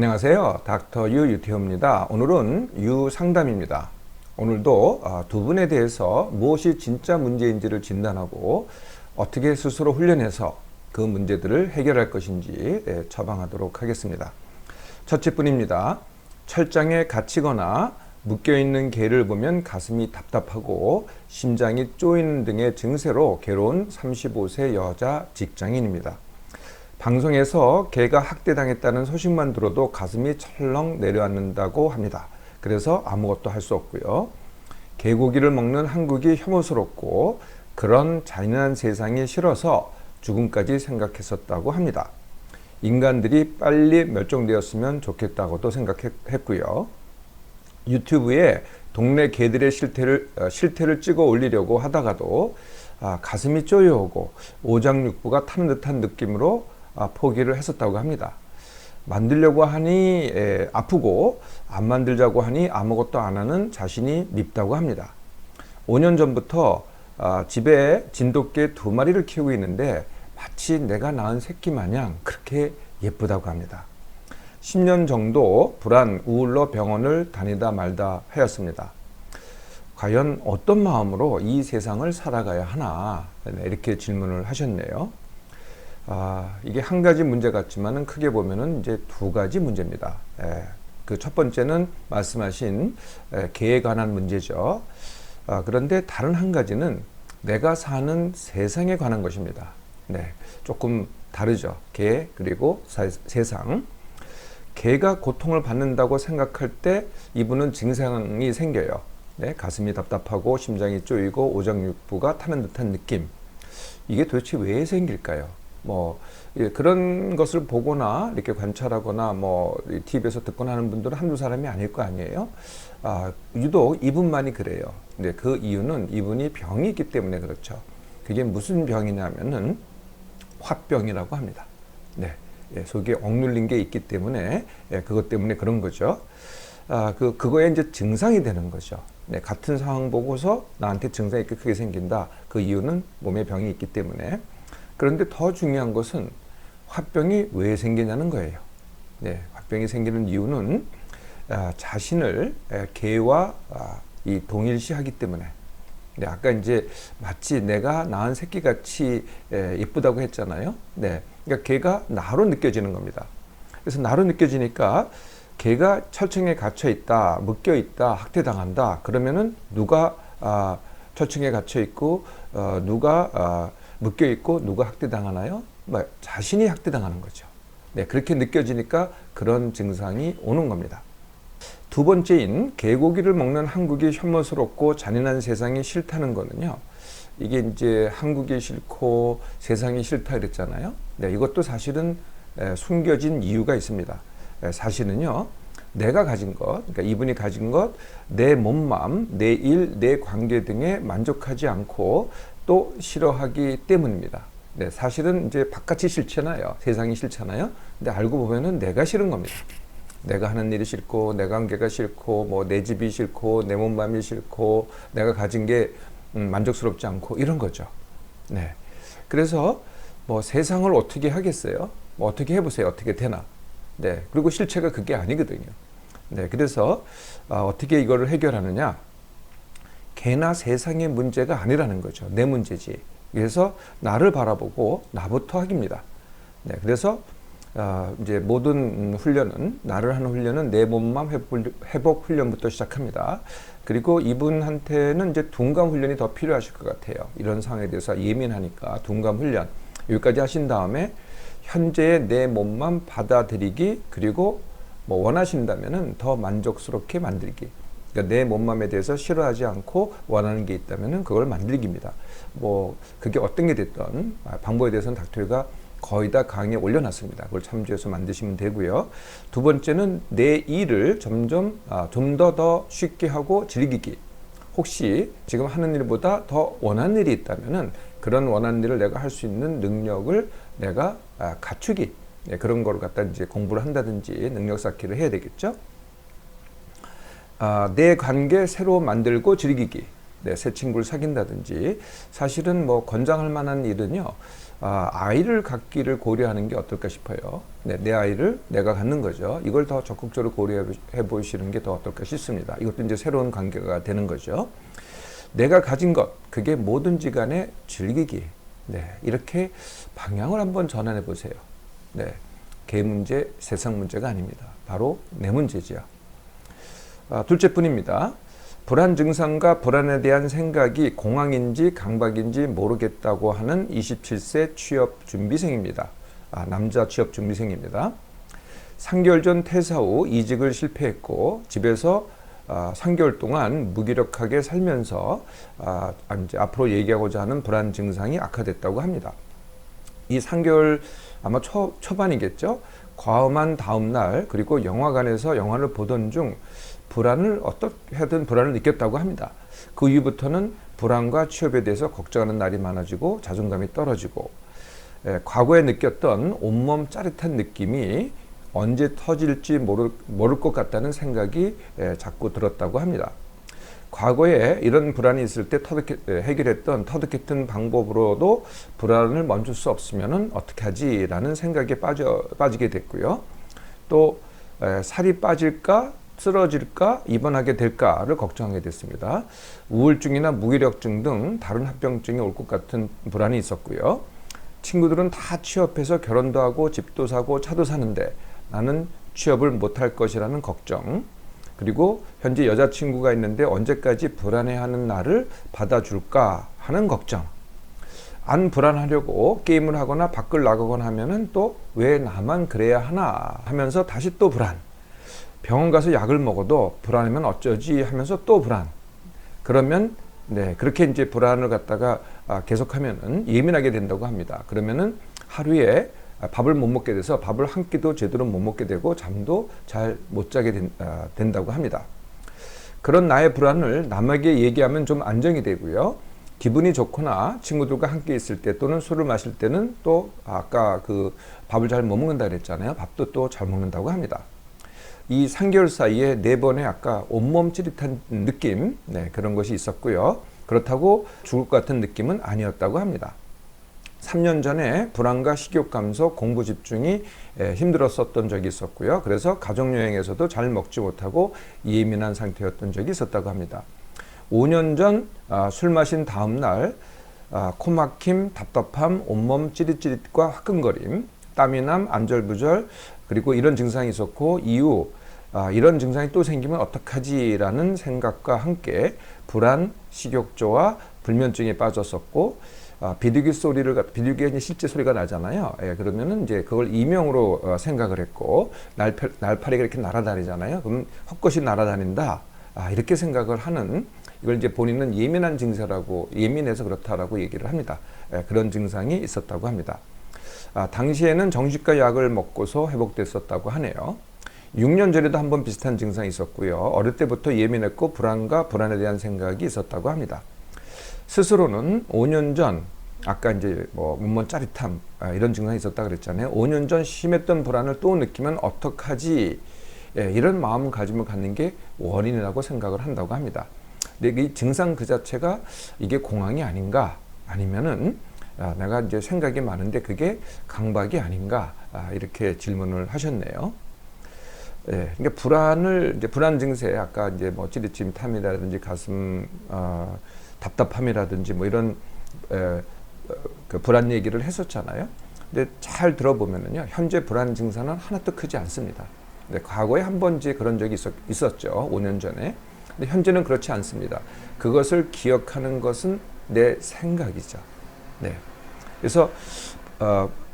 안녕하세요. 닥터 유 유태호입니다. 오늘은 유 상담입니다. 오늘도 두 분에 대해서 무엇이 진짜 문제인지를 진단하고 어떻게 스스로 훈련해서 그 문제들을 해결할 것인지 처방하도록 하겠습니다. 첫째 분입니다. 철장에 갇히거나 묶여있는 개를 보면 가슴이 답답하고 심장이 쪼이는 등의 증세로 괴로운 35세 여자 직장인입니다. 방송에서 개가 학대당했다는 소식만 들어도 가슴이 철렁 내려앉는다고 합니다. 그래서 아무것도 할 수 없고요. 개고기를 먹는 한국이 혐오스럽고 그런 잔인한 세상이 싫어서 죽음까지 생각했었다고 합니다. 인간들이 빨리 멸종되었으면 좋겠다고도 생각했고요. 유튜브에 동네 개들의 실태를 찍어 올리려고 하다가도 가슴이 쪼여오고 오장육부가 타는 듯한 느낌으로 포기를 했었다고 합니다. 만들려고 하니 아프고 안 만들자고 하니 아무것도 안 하는 자신이 밉다고 합니다. 5년 전부터 집에 진돗개 2마리를 키우고 있는데 마치 내가 낳은 새끼 마냥 그렇게 예쁘다고 합니다. 10년 정도 불안, 우울로 병원을 다니다 말다 하였습니다. 과연 어떤 마음으로 이 세상을 살아가야 하나 이렇게 질문을 하셨네요. 이게 한 가지 문제 같지만은 크게 보면은 이제 두 가지 문제입니다. 그 첫 번째는 말씀하신 개에 관한 문제죠. 그런데 다른 한 가지는 내가 사는 세상에 관한 것입니다. 조금 다르죠. 개 그리고 세상. 개가 고통을 받는다고 생각할 때 이분은 증상이 생겨요. 가슴이 답답하고 심장이 쪼이고 오장육부가 타는 듯한 느낌. 이게 도대체 왜 생길까요? 그런 것을 보거나 이렇게 관찰하거나 TV에서 듣거나 하는 분들은 한두 사람이 아닐 거 아니에요. 유독 이분만이 그래요. 근데 그 이유는 이분이 병이 있기 때문에 그렇죠. 그게 무슨 병이냐면은 화병이라고 합니다. 속에 억눌린 게 있기 때문에 그것 때문에 그런 거죠. 그거에 이제 증상이 되는 거죠. 같은 상황 보고서 나한테 증상이 이렇게 크게 생긴다. 그 이유는 몸에 병이 있기 때문에. 그런데 더 중요한 것은 화병이 왜 생기냐는 거예요. 화병이 생기는 이유는 자신을 개와 이 동일시하기 때문에. 아까 이제 마치 내가 낳은 새끼같이 예쁘다고 했잖아요. 그러니까 개가 나로 느껴지는 겁니다. 그래서 나로 느껴지니까 개가 철층에 갇혀 있다, 묶여 있다, 학대당한다. 그러면은 누가 철층에 갇혀 있고 누가 묶여 있고 누가 학대당하나요? 자신이 학대당하는 거죠. 그렇게 느껴지니까 그런 증상이 오는 겁니다. 두 번째인 개고기를 먹는 한국이 혐오스럽고 잔인한 세상이 싫다는 거는요. 이게 이제 한국이 싫고 세상이 싫다 그랬잖아요. 이것도 사실은 숨겨진 이유가 있습니다. 사실은요. 내가 가진 것, 그러니까 이분이 가진 것, 내 몸맘, 내 일, 내 관계 등에 만족하지 않고 또 싫어하기 때문입니다. 사실은 이제 바깥이 싫잖아요. 세상이 싫잖아요. 근데 알고 보면은 내가 싫은 겁니다. 내가 하는 일이 싫고, 내 관계가 싫고, 내 집이 싫고, 내 몸맘이 싫고, 내가 가진 게 만족스럽지 않고 이런 거죠. 그래서 세상을 어떻게 하겠어요? 어떻게 해보세요. 어떻게 되나? 그리고 실체가 그게 아니거든요. 그래서 어떻게 이거를 해결하느냐? 개나 세상의 문제가 아니라는 거죠. 내 문제지. 그래서 나를 바라보고 나부터 하기입니다. 그래서 이제 모든 훈련은 나를 하는 훈련은 내 몸만 회복 훈련부터 시작합니다. 그리고 이분한테는 이제 둔감 훈련이 더 필요하실 것 같아요. 이런 상황에 대해서 예민하니까 둔감 훈련 여기까지 하신 다음에 현재의 내 몸만 받아들이기 그리고 원하신다면은 더 만족스럽게 만들기. 그러니까 내 몸맘에 대해서 싫어하지 않고 원하는 게 있다면은 그걸 만들기입니다. 그게 어떤 게 됐던 방법에 대해서는 닥터유가 거의 다 강의에 올려놨습니다. 그걸 참조해서 만드시면 되고요. 두 번째는 내 일을 점점 좀 더 쉽게 하고 즐기기. 혹시 지금 하는 일보다 더 원하는 일이 있다면은 그런 원하는 일을 내가 할 수 있는 능력을 내가 갖추기. 그런 거를 갖다 이제 공부를 한다든지 능력 쌓기를 해야 되겠죠. 내 관계 새로 만들고 즐기기. 네, 새 친구를 사귄다든지 사실은 뭐 권장할 만한 일은요. 아이를 갖기를 고려하는 게 어떨까 싶어요. 네, 내 아이를 내가 갖는 거죠. 이걸 더 적극적으로 고려해 보시는 게 더 어떨까 싶습니다. 이것도 이제 새로운 관계가 되는 거죠. 내가 가진 것, 그게 뭐든지 간에 즐기기. 네, 이렇게 방향을 한번 전환해 보세요. 네, 개 문제, 세상 문제가 아닙니다. 바로 내 문제지요. 둘째뿐입니다. 불안 증상과 불안에 대한 생각이 공황인지 강박인지 모르겠다고 하는 27세 취업 준비생입니다. 남자 취업 준비생입니다. 3개월 전 퇴사 후 이직을 실패했고 집에서 3개월 동안 무기력하게 살면서 이제 앞으로 얘기하고자 하는 불안 증상이 악화됐다고 합니다. 이 3개월 아마 초반이겠죠. 과음한 다음 날 그리고 영화관에서 영화를 보던 중 불안을 어떻게 하든 불안을 느꼈다고 합니다. 그 이후부터는 불안과 취업에 대해서 걱정하는 날이 많아지고 자존감이 떨어지고 과거에 느꼈던 온몸 짜릿한 느낌이 언제 터질지 모를 것 같다는 생각이 자꾸 들었다고 합니다. 과거에 이런 불안이 있을 때 해결했던 터득했던 방법으로도 불안을 멈출 수 없으면 어떻게 하지? 라는 생각에 빠지게 됐고요. 또 살이 빠질까? 쓰러질까? 입원하게 될까를 걱정하게 됐습니다. 우울증이나 무기력증 등 다른 합병증이 올 것 같은 불안이 있었고요. 친구들은 다 취업해서 결혼도 하고 집도 사고 차도 사는데 나는 취업을 못할 것이라는 걱정, 그리고 현재 여자친구가 있는데 언제까지 불안해하는 나를 받아줄까 하는 걱정. 안 불안하려고 게임을 하거나 밖을 나가거나 하면은 또 왜 나만 그래야 하나 하면서 다시 또 불안. 병원 가서 약을 먹어도 불안하면 어쩌지 하면서 또 불안. 그러면 그렇게 이제 불안을 갖다가 계속하면은 예민하게 된다고 합니다. 그러면은 하루에 밥을 못 먹게 돼서 밥을 한 끼도 제대로 못 먹게 되고 잠도 잘 못 자게 된다고 합니다. 그런 나의 불안을 남에게 얘기하면 좀 안정이 되고요. 기분이 좋거나 친구들과 함께 있을 때 또는 술을 마실 때는 또 아까 그 밥을 잘 못 먹는다 그랬잖아요. 밥도 또 잘 먹는다고 합니다. 이 3개월 사이에 4번의 아까 온몸 찌릿한 느낌, 그런 것이 있었고요. 그렇다고 죽을 것 같은 느낌은 아니었다고 합니다. 3년 전에 불안과 식욕 감소, 공부 집중이 힘들었었던 적이 있었고요. 그래서 가족여행에서도 잘 먹지 못하고 예민한 상태였던 적이 있었다고 합니다. 5년 전 술 마신 다음 날 코막힘, 답답함, 온몸 찌릿찌릿과 화끈거림, 땀이 남, 안절부절, 그리고 이런 증상이 있었고 이후 이런 증상이 또 생기면 어떡하지라는 생각과 함께 불안, 식욕저하, 불면증에 빠졌었고 비둘기가 실제 소리가 나잖아요. 그러면은 이제 그걸 이명으로 생각을 했고 날파리가 이렇게 날아다니잖아요. 그럼 헛것이 날아다닌다. 이렇게 생각을 하는 이걸 이제 본인은 예민한 증세라고 예민해서 그렇다라고 얘기를 합니다. 그런 증상이 있었다고 합니다. 당시에는 정신과 약을 먹고서 회복됐었다고 하네요. 6년 전에도 한번 비슷한 증상이 있었고요. 어릴 때부터 예민했고 불안과 불안에 대한 생각이 있었다고 합니다. 스스로는 5년 전 아까 이제 온몸 짜릿함 이런 증상이 있었다 그랬잖아요. 5년 전 심했던 불안을 또 느끼면 어떡하지? 이런 마음가짐을 갖는 게 원인이라고 생각을 한다고 합니다. 근데 이 증상 그 자체가 이게 공황이 아닌가? 아니면은 내가 이제 생각이 많은데 그게 강박이 아닌가? 이렇게 질문을 하셨네요. 그러니까 불안 증세, 아까 이제 찌릿찌릿함이라든지 가슴 답답함이라든지 이런 그 불안 얘기를 했었잖아요. 근데 잘 들어보면은요, 현재 불안 증상은 하나도 크지 않습니다. 과거에 한 번 그런 적이 있었죠. 5년 전에. 근데 현재는 그렇지 않습니다. 그것을 기억하는 것은 내 생각이죠. 그래서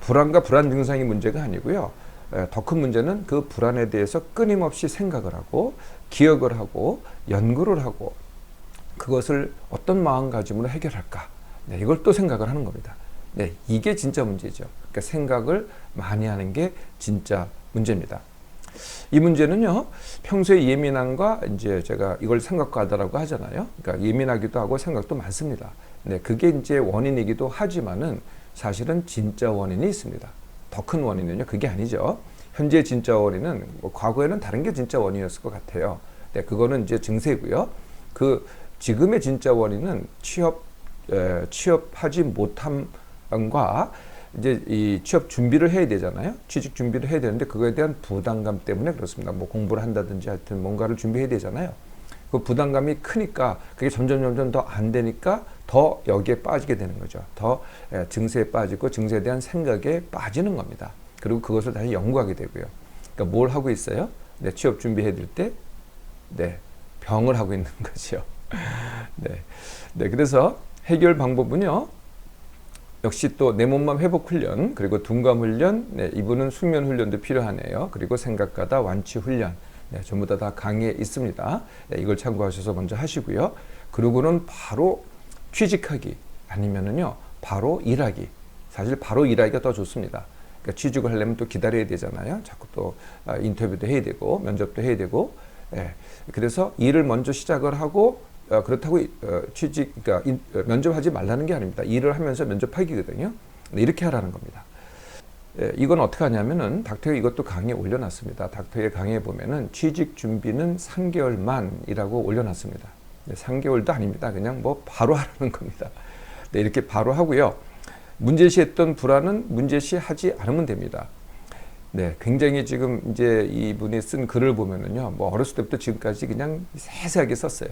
불안과 불안 증상이 문제가 아니고요. 더 큰 문제는 그 불안에 대해서 끊임없이 생각을 하고 기억을 하고 연구를 하고 그것을 어떤 마음가짐으로 해결할까? 이걸 또 생각을 하는 겁니다. 이게 진짜 문제죠. 그러니까 생각을 많이 하는 게 진짜 문제입니다. 이 문제는요, 평소에 예민함과 이제 제가 이걸 생각과다라고 하잖아요. 그러니까 예민하기도 하고 생각도 많습니다. 그게 이제 원인이기도 하지만은 사실은 진짜 원인이 있습니다. 더 큰 원인은요, 그게 아니죠. 현재 진짜 원인은 과거에는 다른 게 진짜 원인이었을 것 같아요. 그거는 이제 증세고요. 그 지금의 진짜 원인은 취업하지 못함과 이제 이 취업 준비를 해야 되잖아요. 취직 준비를 해야 되는데 그거에 대한 부담감 때문에 그렇습니다. 뭐 공부를 한다든지 하여튼 뭔가를 준비해야 되잖아요. 그 부담감이 크니까 그게 점점 더 안 되니까 더 여기에 빠지게 되는 거죠. 더 증세에 빠지고 증세에 대한 생각에 빠지는 겁니다. 그리고 그것을 다시 연구하게 되고요. 그러니까 뭘 하고 있어요? 네, 취업 준비해야 될 때, 네, 병을 하고 있는 거죠. 네, 네, 그래서 해결 방법은요. 역시 또 내 몸만 회복 훈련, 그리고 둔감 훈련, 네, 이분은 숙면 훈련도 필요하네요. 그리고 생각가다 완치 훈련, 네, 전부 다 강의에 있습니다. 네, 이걸 참고하셔서 먼저 하시고요. 그러고는 바로 취직하기 아니면은요 바로 일하기. 사실 바로 일하기가 더 좋습니다. 그러니까 취직을 하려면 또 기다려야 되잖아요. 자꾸 또 인터뷰도 해야 되고 면접도 해야 되고. 예, 그래서 일을 먼저 시작을 하고 그렇다고 그러니까 면접하지 말라는 게 아닙니다. 일을 하면서 면접하기거든요. 이렇게 하라는 겁니다. 예, 이건 어떻게 하냐면은 닥터의 이것도 강의에 올려놨습니다. 닥터의 강의에 보면은 취직 준비는 3개월만이라고 올려놨습니다. 네, 3개월도 아닙니다. 그냥 뭐 바로 하라는 겁니다. 네, 이렇게 바로 하고요. 문제시했던 불안은 문제시하지 않으면 됩니다. 네, 굉장히 지금 이제 이분이 쓴 글을 보면은요, 뭐 어렸을 때부터 지금까지 그냥 세세하게 썼어요.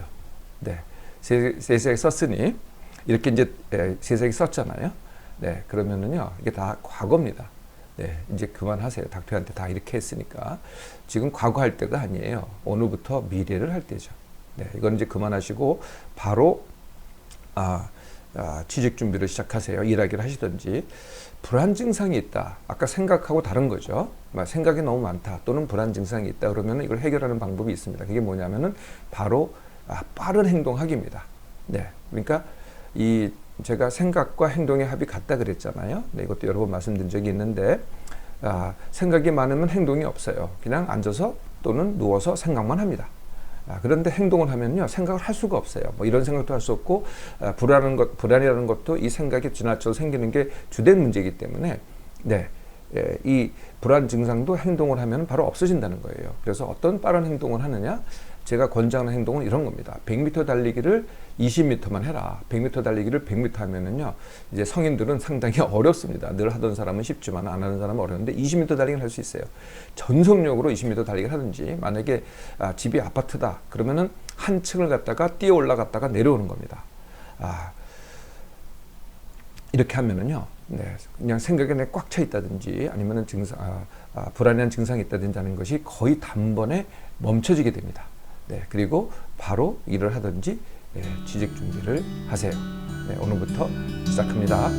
네, 세세하게 썼으니 이렇게 이제 세세하게 썼잖아요. 네, 그러면은요, 이게 다 과거입니다. 네, 이제 그만하세요. 닥터한테 다 이렇게 했으니까 지금 과거 할 때가 아니에요. 오늘부터 미래를 할 때죠. 네, 이건 이제 그만하시고 바로 취직 준비를 시작하세요. 일하기를 하시든지. 불안 증상이 있다. 아까 생각하고 다른 거죠. 생각이 너무 많다. 또는 불안 증상이 있다. 그러면 이걸 해결하는 방법이 있습니다. 그게 뭐냐면은 바로 빠른 행동하기입니다. 네, 그러니까 제가 생각과 행동의 합이 같다 그랬잖아요. 네, 이것도 여러 번 말씀드린 적이 있는데 생각이 많으면 행동이 없어요. 그냥 앉아서 또는 누워서 생각만 합니다. 그런데 행동을 하면요, 생각을 할 수가 없어요. 뭐 이런 생각도 할 수 없고, 불안이라는 것도 이 생각이 지나쳐 생기는 게 주된 문제이기 때문에, 네, 이 불안 증상도 행동을 하면 바로 없어진다는 거예요. 그래서 어떤 빠른 행동을 하느냐? 제가 권장하는 행동은 이런 겁니다. 100m 달리기를 20m만 해라. 100m 달리기를 100m 하면은요, 이제 성인들은 상당히 어렵습니다. 늘 하던 사람은 쉽지만 안 하는 사람은 어려운데 20m 달리기를 할 수 있어요. 전속력으로 20m 달리기를 하든지, 만약에 집이 아파트다. 그러면은 한 층을 갔다가 뛰어 올라갔다가 내려오는 겁니다. 이렇게 하면은요, 네, 그냥 생각에 꽉 차 있다든지 아니면은 불안한 증상이 있다든지 하는 것이 거의 단번에 멈춰지게 됩니다. 네, 그리고 바로 일을 하든지 취직 준비를 하세요. 네, 오늘부터 시작합니다.